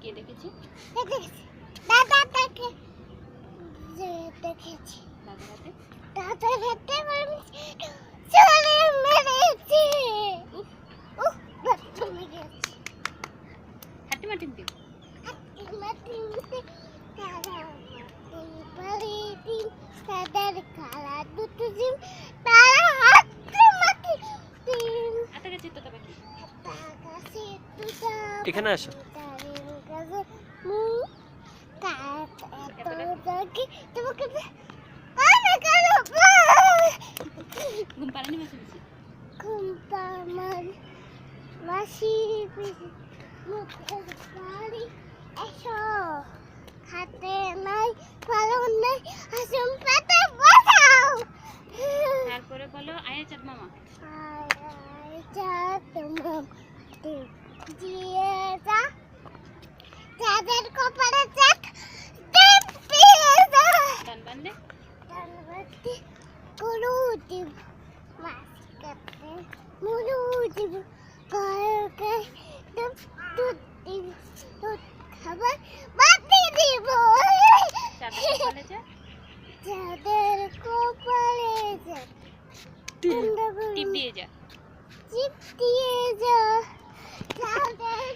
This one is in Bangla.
কে দেখেছে? দাদা দেখে দেখেছি দাদার হাতে চলে মেরেছে। হাঁটি মাটি দিন। তাদের কালা দুটো ডিম তারা হাতে মাটি ডিম আতা গাছে তোতা পাখি। আকাশে দুটো এখানে আসো। তাদের কাছে কাক এত দেখি তোমাকে কানে কালো ঘুম পাড়ানি মাসে দিছি। কুম্পামান মাসি মুখের বাড়ি এসো হাতে নাই পালন নাই আসুন পেটে বসাও। তারপরে বলো আয়া চাঁদ মামা। দিয়ে যা যাদের কপালে চাক দিয়ে যা গান বান্ধে ধন্যবাদ গরু দিব মাছ কাটতে মুরু দিব গায়কে দুধ দিব দুধ খাবার বাতি দিব চাঁদের কপালে যা যাদের কপালে যা টিপ দিয়ে যা। চিপ দিয়ে যা যাদের